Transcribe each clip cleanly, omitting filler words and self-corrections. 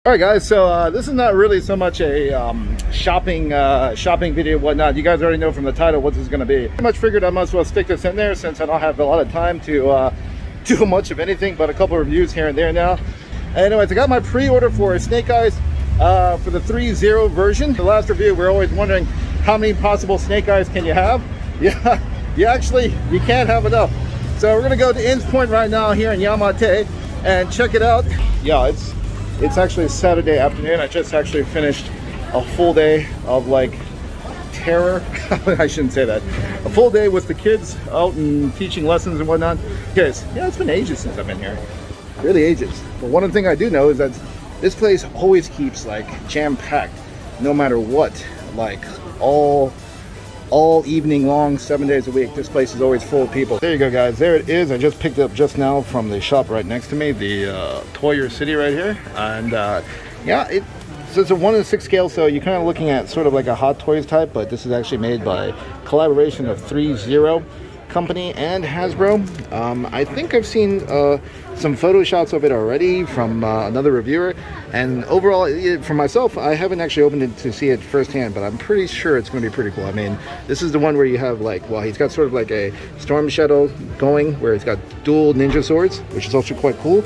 Alright guys, so this is not really so much a shopping video and whatnot. You guys already know from the title what this is going to be. Pretty much figured I might as well stick this in there since I don't have a lot of time to do much of anything but a couple of reviews here and there now. Anyways, I got my pre-order for Snake Eyes for the 3.0 version. The last review, we're always wondering how many possible Snake Eyes can you have. Yeah, you can't have enough. So we're going to go to Inns Point right now here in Yamate and check it out. Yeah, it's actually Saturday afternoon. I just actually finished a full day of like terror. I shouldn't say that. A full day with the kids out and teaching lessons and whatnot. Guys, yeah, it's been ages since I've been here. Really ages. But one thing I do know is that this place always keeps like jam-packed no matter what. Like all evening long, 7 days a week. This place is always full of people. There you go guys, there it is. I just picked it up just now from the shop right next to me, the Toyer City right here. And yeah, it's a 1:6 scale, so you're kind of looking at sort of like a Hot Toys type, but this is actually made by collaboration of 3.0 company and Hasbro. I think I've seen some photo shots of it already from another reviewer, and overall for myself I haven't actually opened it to see it firsthand, but I'm pretty sure it's going to be pretty cool. I mean, this is the one where you have like, well, he's got sort of like a Storm Shadow going where he's got dual ninja swords, which is also quite cool.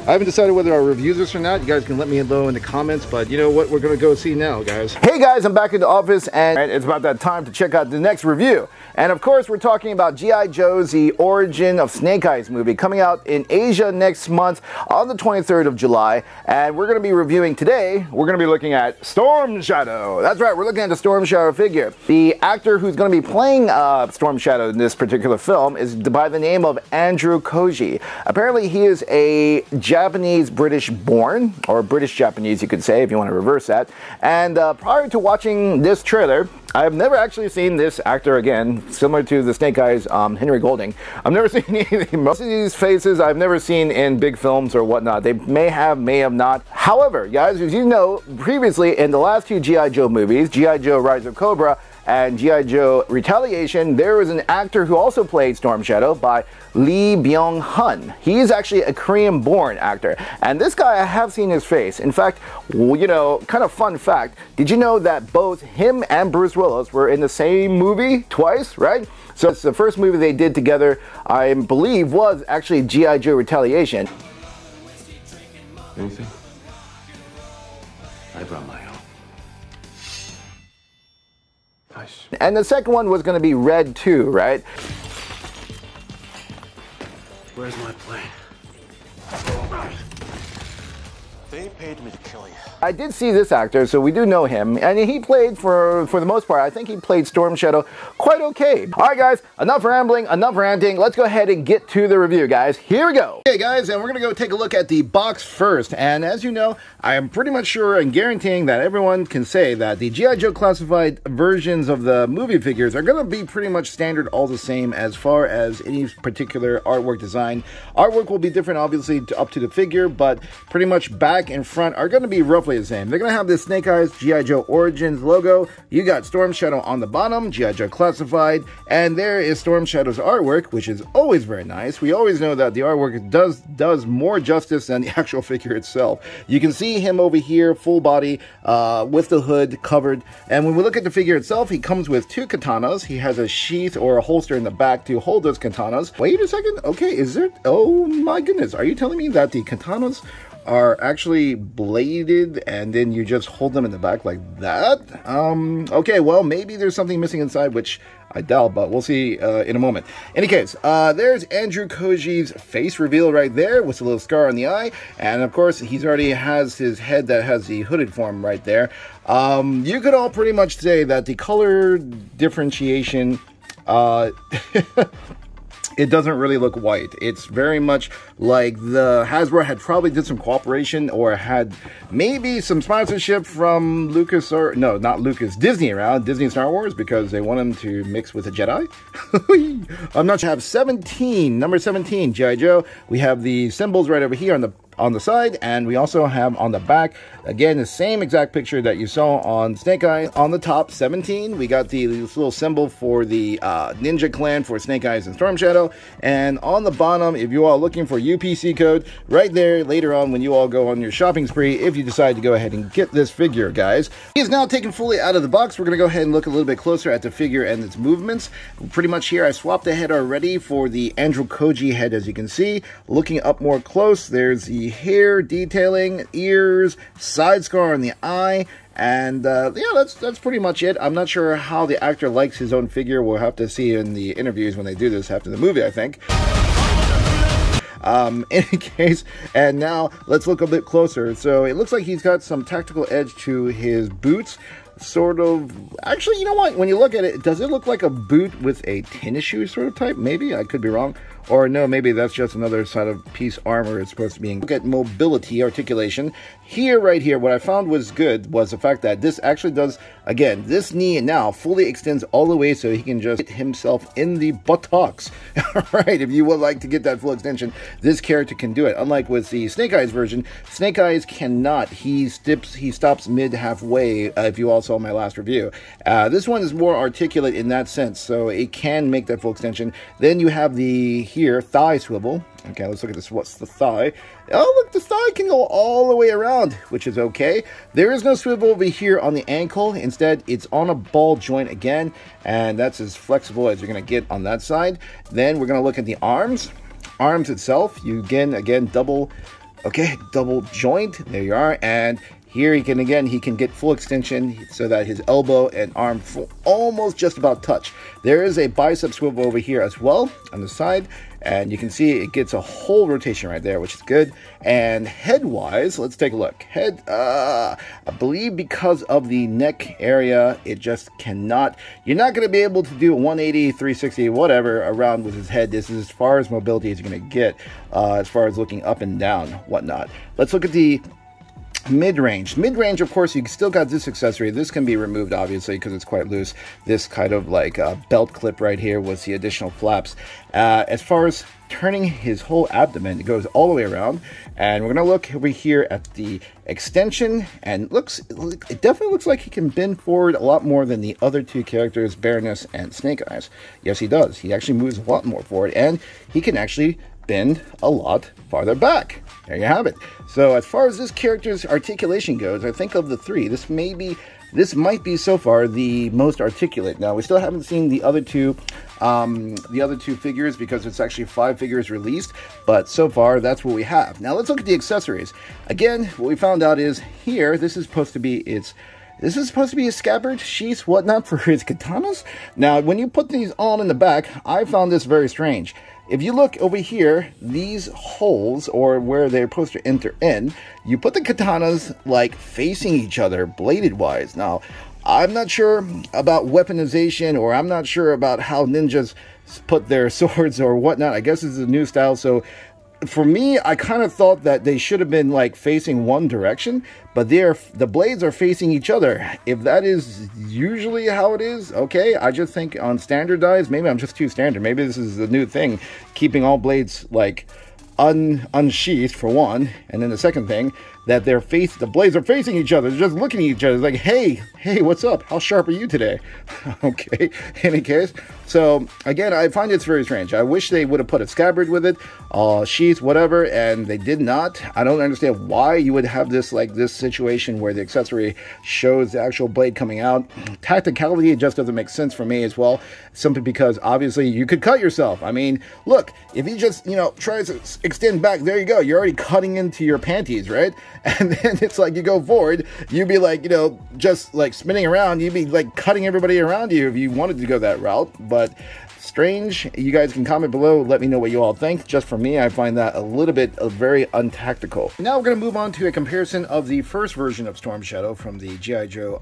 I haven't decided whether I'll review this or not. You guys can let me know in the comments, but you know what, we're gonna go see now, guys. Hey guys, I'm back in the office and it's about that time to check out the next review. And of course, we're talking about G.I. Joe's The Origin of Snake Eyes movie, coming out in Asia next month on the 23rd of July. And we're gonna be reviewing today, we're gonna be looking at Storm Shadow. That's right, we're looking at the Storm Shadow figure. The actor who's gonna be playing Storm Shadow in this particular film is by the name of Andrew Koji. Apparently he is a Japanese British born, or British Japanese you could say if you want to reverse that. And prior to watching this trailer, I've never actually seen this actor again, similar to the Snake Eyes Henry Golding. I've never seen anything. Most of these faces I've never seen in big films or whatnot. They may have not. However, guys, as you know, previously in the last two G.I. Joe movies, G.I. Joe Rise of Cobra and G.I. Joe Retaliation, there was an actor who also played Storm Shadow by Lee Byung-hun. He is actually a Korean-born actor, and this guy, I have seen his face. In fact, you know, kind of fun fact, did you know that both him and Bruce Willis were in the same movie twice, right? So it's the first movie they did together, I believe, was actually G.I. Joe Retaliation. Anything? I brought my own. Nice. And the second one was going to be Red 2, right? Where's my plane? They paid me to kill you. I did see this actor, so we do know him, and he played, for the most part, I think he played Storm Shadow quite okay. Alright guys, enough rambling, enough ranting, let's go ahead and get to the review, guys. Here we go! Okay guys, and we're gonna go take a look at the box first, and as you know, I am pretty much sure and guaranteeing that everyone can say that the G.I. Joe classified versions of the movie figures are gonna be pretty much standard, all the same as far as any particular artwork design. Artwork will be different, obviously, up to the figure, but pretty much back and front are gonna be roughly the same. They're going to have this Snake Eyes G.I. Joe Origins logo. You got Storm Shadow on the bottom, G.I. Joe Classified, and there is Storm Shadow's artwork, which is always very nice. We always know that the artwork does more justice than the actual figure itself. You can see him over here, full body, with the hood covered, and when we look at the figure itself, he comes with two katanas. He has a sheath or a holster in the back to hold those katanas. Wait a second, okay, is there, oh my goodness, are you telling me that the katanas are actually bladed and then you just hold them in the back like that? Okay, well, maybe there's something missing inside, which I doubt, but we'll see in a moment. In any case, there's Andrew Koji's face reveal right there with a little scar on the eye, and of course he's already has his head that has the hooded form right there. You could all pretty much say that the color differentiation it doesn't really look white. It's very much like the Hasbro had probably did some cooperation or had maybe some sponsorship from Lucas, or no, not Lucas, Disney around, Disney Star Wars, because they want them to mix with a Jedi. I'm not sure. I have 17, number 17, G.I. Joe. We have the symbols right over here on the on the side, and we also have on the back, again, the same exact picture that you saw on Snake Eyes. On the top, 17, we got this little symbol for the Ninja Clan for Snake Eyes and Storm Shadow, and on the bottom, if you are looking for UPC code, right there later on when you all go on your shopping spree, if you decide to go ahead and get this figure, guys. He is now taken fully out of the box. We're going to go ahead and look a little bit closer at the figure and its movements. Pretty much here, I swapped the head already for the Andrew Koji head, as you can see. Looking up more close, there's the hair detailing, ears, side scar on the eye, and yeah, that's pretty much it. I'm not sure how the actor likes his own figure. We'll have to see in the interviews when they do this after the movie, I think. In any case, and now let's look a bit closer. So it looks like he's got some tactical edge to his boots. Sort of, actually, you know what? When you look at it, does it look like a boot with a tennis shoe sort of type? Maybe, I could be wrong. Or no, maybe that's just another side of piece armor it's supposed to be. Look at mobility, articulation. Here, right here, what I found was good was the fact that this actually does, again, this knee now fully extends all the way so he can just hit himself in the buttocks. Alright, if you would like to get that full extension, this character can do it. Unlike with the Snake Eyes version, Snake Eyes cannot. He stops mid-halfway, if you all saw my last review. This one is more articulate in that sense, so it can make that full extension. Then you have the here thigh swivel. Okay, let's look at this. What's the thigh? Oh, look, the thigh can go all the way around, which is okay. There is no swivel over here on the ankle. Instead, it's on a ball joint again, and that's as flexible as you're going to get on that side. Then we're going to look at the arms. Arms itself, you again double joint. There you are, and here he can get full extension so that his elbow and arm almost just about touch. There is a bicep swivel over here as well on the side, and you can see it gets a whole rotation right there, which is good. And head-wise, let's take a look. Head, I believe because of the neck area, it just cannot. You're not going to be able to do 180, 360, whatever around with his head. This is as far as mobility as you're going to get, as far as looking up and down, whatnot. Let's look at the mid-range. Mid-range, of course, you still got this accessory. This can be removed, obviously, because it's quite loose. This kind of like belt clip right here with the additional flaps. As far as turning his whole abdomen, it goes all the way around. And we're going to look over here at the extension, and it definitely looks like he can bend forward a lot more than the other two characters, Baroness and Snake Eyes. Yes, he does. He actually moves a lot more forward, and he can actually bend a lot farther back. There you have it. So as far as this character's articulation goes, I think of the three, this might be so far the most articulate. Now, we still haven't seen the other two figures because it's actually 5 figures released, but so far that's what we have. Now let's look at the accessories. Again, what we found out is here, this is supposed to be a scabbard, sheath, whatnot for his katanas. Now, when you put these on in the back, I found this very strange. If you look over here, these holes, or where they're supposed to enter in, you put the katanas like facing each other, bladed wise. Now, I'm not sure about weaponization, or I'm not sure about how ninjas put their swords or whatnot. I guess this is a new style, so for me, I kind of thought that they should have been like facing one direction, but the blades are facing each other. If that is usually how it is, okay. I just think on standardized, maybe I'm just too standard. Maybe this is the new thing, keeping all blades like unsheathed for one, and then the second thing, that the blades are facing each other, just looking at each other, like, hey, what's up? How sharp are you today? Okay, in any case. So, again, I find it's very strange. I wish they would have put a scabbard with it, sheath, whatever, and they did not. I don't understand why you would have this, like, this situation where the accessory shows the actual blade coming out. Tacticality, it just doesn't make sense for me as well, simply because, obviously, you could cut yourself. I mean, look, if you just, try to extend back, there you go. You're already cutting into your panties, right? And then it's like you go forward, you'd be like, just like spinning around, you'd be like cutting everybody around you if you wanted to go that route. But strange. You guys can comment below, let me know what you all think. Just for me, I find that a little bit very untactical. Now we're going to move on to a comparison of the first version of Storm Shadow from the G.I. Joe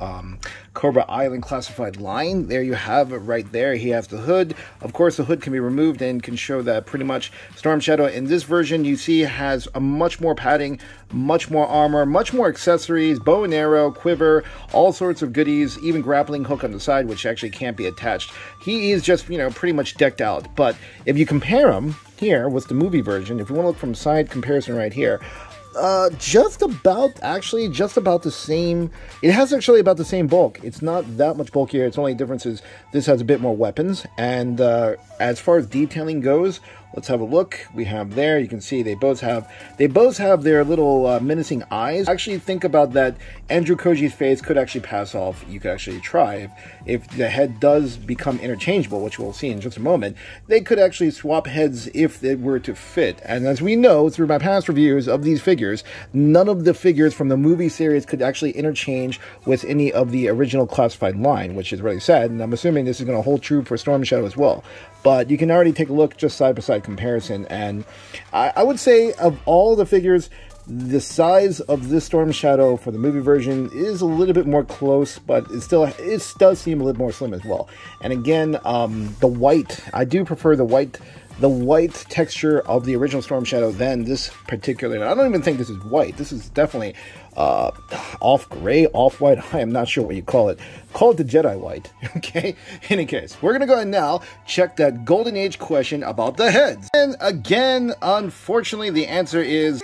Cobra Island classified line. There you have it right there. He has the hood. Of course, the hood can be removed and can show that pretty much Storm Shadow in this version, you see, has a much more padding, much more armor, much more accessories, bow and arrow, quiver, all sorts of goodies, even grappling hook on the side, which actually can't be attached. He is just, pretty much decked out. But if you compare him here with the movie version, if you want to look from side comparison right here, Just about, actually, just about the same. It has actually about the same bulk. It's not that much bulkier. Its only difference is this has a bit more weapons. And as far as detailing goes, let's have a look. We have there, you can see they both have their little menacing eyes. Actually, think about that. Andrew Koji's face could actually pass off. You could actually try if the head does become interchangeable, which we'll see in just a moment. They could actually swap heads if it were to fit. And as we know through my past reviews of these figures, none of the figures from the movie series could actually interchange with any of the original classified line, which is really sad. And I'm assuming this is going to hold true for Storm Shadow as well. But you can already take a look just side-by-side comparison, and I would say of all the figures, the size of this Storm Shadow for the movie version is a little bit more close, but it does seem a little more slim as well. And again, the white, I do prefer the white texture of the original Storm Shadow than this particular. I don't even think this is white. This is definitely off gray, off white. I am not sure what you call it. Call it the Jedi white. Okay. In any case, we're gonna go ahead now check that Golden Age question about the heads. And again, unfortunately, the answer is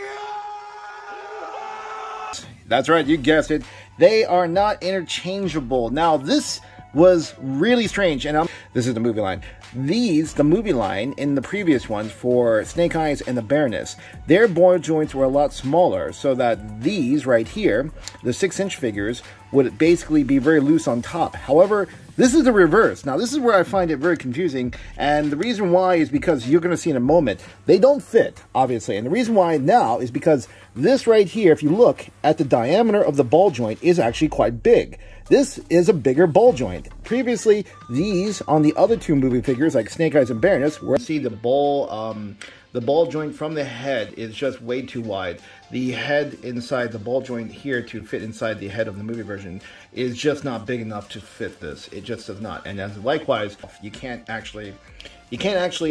that's right. You guessed it. They are not interchangeable. Now this was really strange, and this is the movie line. The movie line in the previous ones for Snake Eyes and the Baroness, their ball joints were a lot smaller, so that these right here, the 6-inch figures, would basically be very loose on top. However, this is the reverse. Now, this is where I find it very confusing, and the reason why is because you're going to see in a moment, they don't fit, obviously. And the reason why now is because this right here, if you look at the diameter of the ball joint, is actually quite big. This is a bigger ball joint. Previously, these on the other two movie figures, like Snake Eyes and Baroness, where you see the ball joint from the head is just way too wide. The head inside the ball joint here to fit inside the head of the movie version is just not big enough to fit this. It just does not. And as likewise, you can't actually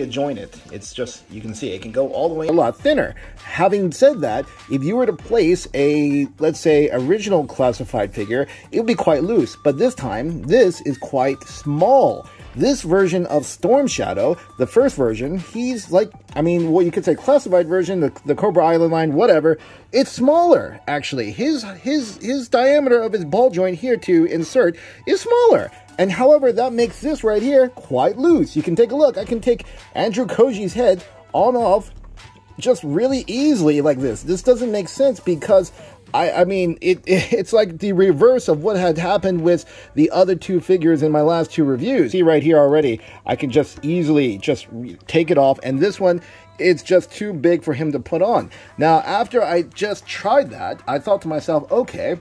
adjoin it. It's just, you can see it can go all the way a lot thinner. Having said that, if you were to place a, let's say, original classified figure, it would be quite loose. But this time, this is quite small. This version of Storm Shadow, the first version, he's like, I mean, what you could say classified version, the Cobra Island line, whatever, it's smaller, actually. His diameter of his ball joint here to insert is smaller. And however, that makes this right here quite loose. You can take a look. I can take Andrew Koji's head on off just really easily like this. This doesn't make sense because I mean, it's like the reverse of what had happened with the other two figures in my last two reviews. See right here already, I can just easily just take it off, and this one, it's just too big for him to put on. Now, after I just tried that, I thought to myself, okay,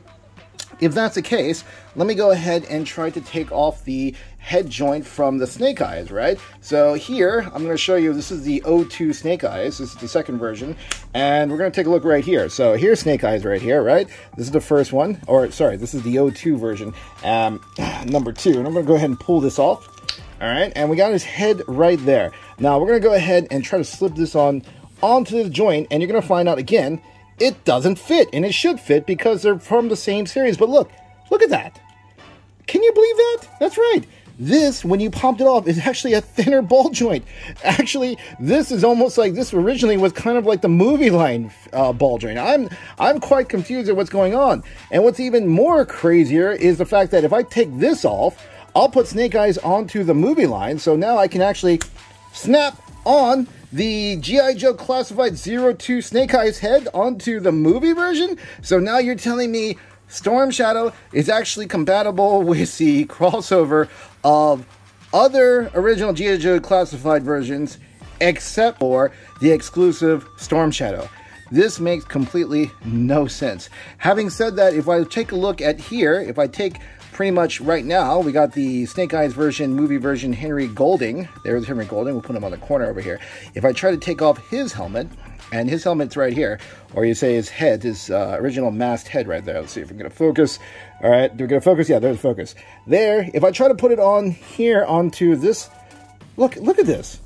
if that's the case, let me go ahead and try to take off the head joint from the Snake Eyes, right? So here, I'm going to show you, this is the O2 Snake Eyes. This is the second version, and we're going to take a look right here. So here's Snake Eyes right here, right? This is the first one, or sorry, this is the O2 version, number 2. And I'm going to go ahead and pull this off, all right? And we got his head right there. Now, we're going to go ahead and try to slip this onto this joint, and you're going to find out again, it doesn't fit, and it should fit because they're from the same series. But look at that. Can you believe that? That's right. This, when you popped it off, is actually a thinner ball joint. Actually, this is almost like this originally was kind of like the movie line ball joint. I'm quite confused at what's going on. And what's even more crazier is the fact that if I take this off, I'll put Snake Eyes onto the movie line. So now I can actually snap on the G.I. Joe Classified 02 Snake Eyes head onto the movie version. So now you're telling me Storm Shadow is actually compatible with the crossover of other original G.I. Joe Classified versions, except for the exclusive Storm Shadow. This makes completely no sense. Having said that, if I take a look at here, if I take pretty much right now, we got the Snake Eyes version, movie version, Henry Golding. There's Henry Golding. We'll put him on the corner over here. If I try to take off his helmet, and his helmet's right here, or you say his head, his original masked head right there. Let's see if we're going to focus. All right, we're going to focus. Yeah, there's focus. There, if I try to put it on here onto this, look at this.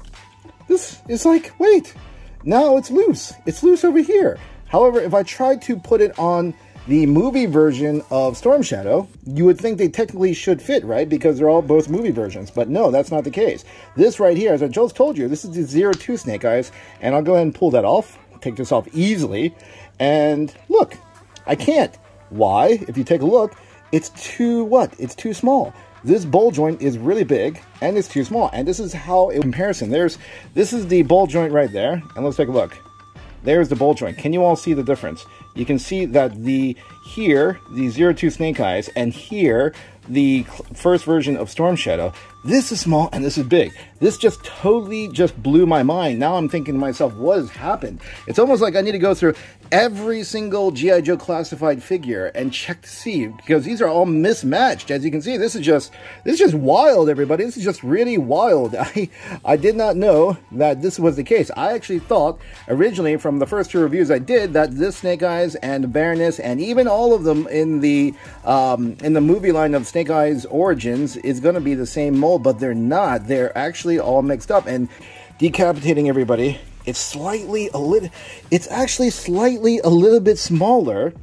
This is like, wait, now it's loose. It's loose over here. However, if I try to put it on the movie version of Storm Shadow, you would think they technically should fit, right? Because they're all both movie versions. But no, that's not the case. This right here, as I just told you, this is the 02 Snake Eyes. And I'll go ahead and pull that off. Take this off easily. And look, I can't. Why? If you take a look, it's too what? It's too small. This ball joint is really big, and it's too small. And this is how, in comparison, this is the ball joint right there. And let's take a look. There's the ball joint. Can you all see the difference? You can see that here, the 02 Snake Eyes, and here, the first version of Storm Shadow, this is small and this is big. This just totally just blew my mind. Now I'm thinking to myself, what has happened? It's almost like I need to go through every single G.I. Joe classified figure and check to see, because these are all mismatched. As you can see, this is just wild, everybody. This is just really wild. I did not know that this was the case. I actually thought originally from the first 2 reviews I did that this Snake Eyes and Baroness and even all of them in the movie line of Snake Eyes Origins is going to be the same mold, but they're not. They're actually all mixed up. And decapitating everybody, it's actually slightly a little bit smaller.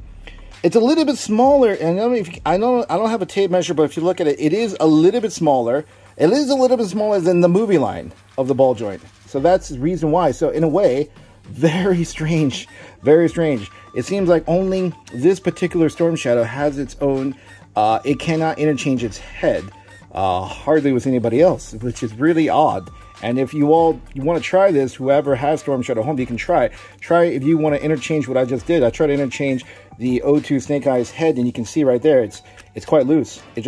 It's a little bit smaller, and I don't have a tape measure, but if you look at it, it is a little bit smaller. It is a little bit smaller than the movie line of the ball joint. So that's the reason why. So in a way, very strange, very strange. It seems like only this particular Storm Shadow has its own, it cannot interchange its head, hardly with anybody else, which is really odd. And if you want to try this, whoever has Storm Shadow home, you can try if you want to interchange what I just did. I tried to interchange the 02 Snake Eyes head, and you can see right there, it's quite loose. It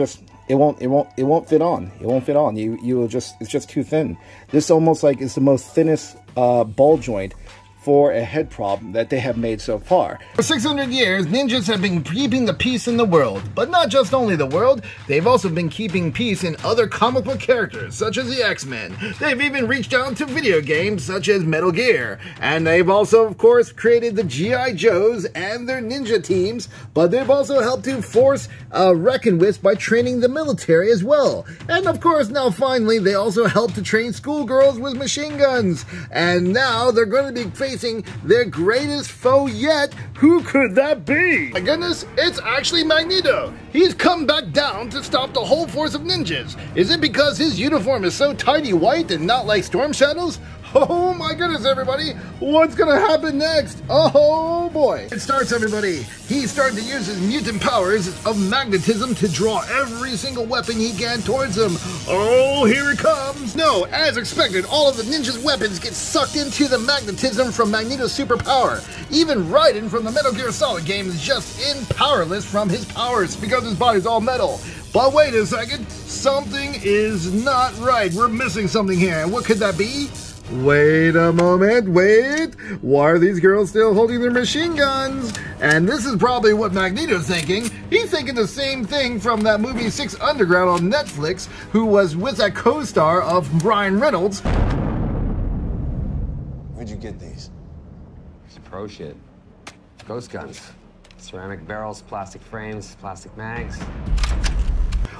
won't fit on. It won't fit on. It's just too thin. This almost like is the most thinnest ball joint for a head prop that they have made so far. For 600 years, ninjas have been keeping the peace in the world. But not just only the world, they've also been keeping peace in other comic book characters, such as the X-Men. They've even reached out to video games, such as Metal Gear. And they've also, of course, created the G.I. Joes and their ninja teams, but they've also helped to force reckon with by training the military as well. And of course, now finally, they also help to train schoolgirls with machine guns. And now they're going to be facing their greatest foe yet. Who could that be? My goodness, it's actually Magneto. He's come back down to stop the whole force of ninjas. Is it because his uniform is so tidy white and not like Storm Shadow's? Oh my goodness, everybody! What's gonna happen next? Oh boy! It starts, everybody. He's starting to use his mutant powers of magnetism to draw every single weapon he can towards him. Oh, here it comes! No, as expected, all of the ninja's weapons get sucked into the magnetism from Magneto's superpower. Even Raiden from the Metal Gear Solid game is just powerless from his powers because his body's all metal. But wait a second, something is not right. We're missing something here. What could that be? Wait a moment, wait! Why are these girls still holding their machine guns? And this is probably what Magneto's thinking. He's thinking the same thing from that movie 6 Underground on Netflix, who was with that co-star of Ryan Reynolds. Where'd you get these? It's pro shit. Ghost guns. Ceramic barrels, plastic frames, plastic mags.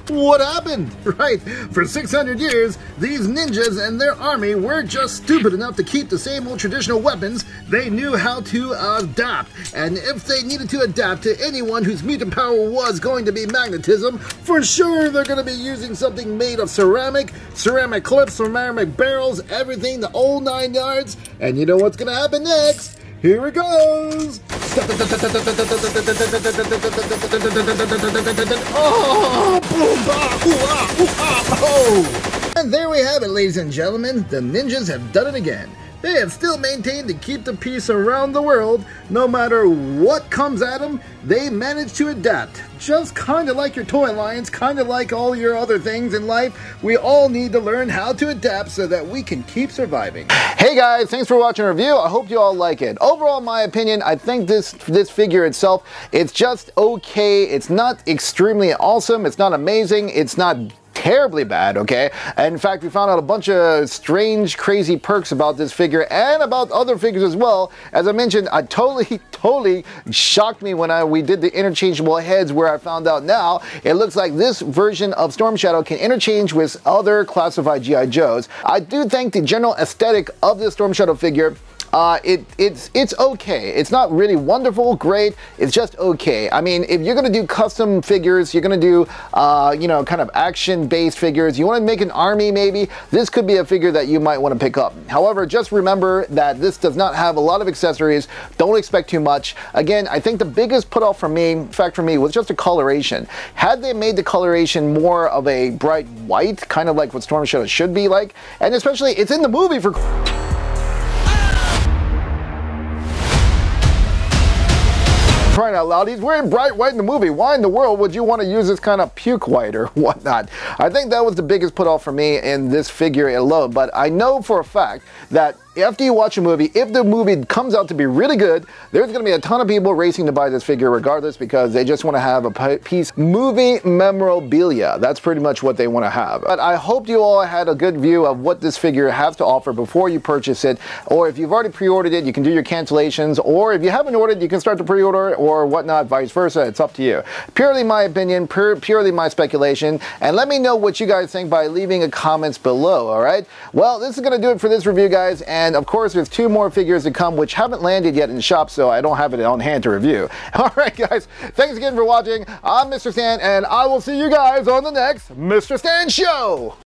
What happened? Right, for 600 years, these ninjas and their army were just stupid enough to keep the same old traditional weapons. They knew how to adapt, and if they needed to adapt to anyone whose mutant power was going to be magnetism, for sure they're going to be using something made of ceramic clips, ceramic barrels, everything, the old 9 yards. And you know what's going to happen next? Here it goes! Oh, boom, bah, ooh, ah, ooh, ah, oh. And there we have it, ladies and gentlemen. The ninjas have done it again. They have still maintained to keep the peace around the world. No matter what comes at them, they manage to adapt. Just kind of like your toy lines, kind of like all your other things in life, we all need to learn how to adapt so that we can keep surviving. Hey guys, thanks for watching our review. I hope you all like it. Overall, in my opinion, I think this figure itself, it's just okay. It's not extremely awesome. It's not amazing. It's not terribly bad, okay? And in fact, we found out a bunch of strange, crazy perks about this figure and about other figures as well. As I mentioned, I totally shocked me when we did the interchangeable heads, where I found out now it looks like this version of Storm Shadow can interchange with other classified G.I. Joes. I do think the general aesthetic of this Storm Shadow figure it's okay. It's not really wonderful, great. It's just okay. I mean, if you're gonna do custom figures, you're gonna do you know, kind of action-based figures, you want to make an army maybe, this could be a figure that you might want to pick up. However, just remember that this does not have a lot of accessories. Don't expect too much. Again, I think the biggest put off for me, in fact for me, was just the coloration. Had they made the coloration more of a bright white, kind of like what Storm Shadow should be like, and especially it's in the movie for crying out loud, he's wearing bright white in the movie. Why in the world would you want to use this kind of puke white or whatnot? I think that was the biggest put off for me in this figure alone, but I know for a fact that after you watch a movie, if the movie comes out to be really good, there's going to be a ton of people racing to buy this figure regardless, because they just want to have a piece movie memorabilia. That's pretty much what they want to have. But I hope you all had a good view of what this figure has to offer before you purchase it, or if you've already pre-ordered it, you can do your cancellations, or if you haven't ordered, you can start to pre-order or whatnot, vice versa. It's up to you. Purely my opinion, purely my speculation, and let me know what you guys think by leaving a comments below, alright? Well, this is going to do it for this review, guys, and of course there's 2 more figures to come which haven't landed yet in the shop, so I don't have it on hand to review. Alright guys, thanks again for watching. I'm Mr. Stan, and I will see you guys on the next Mr. Stan Show!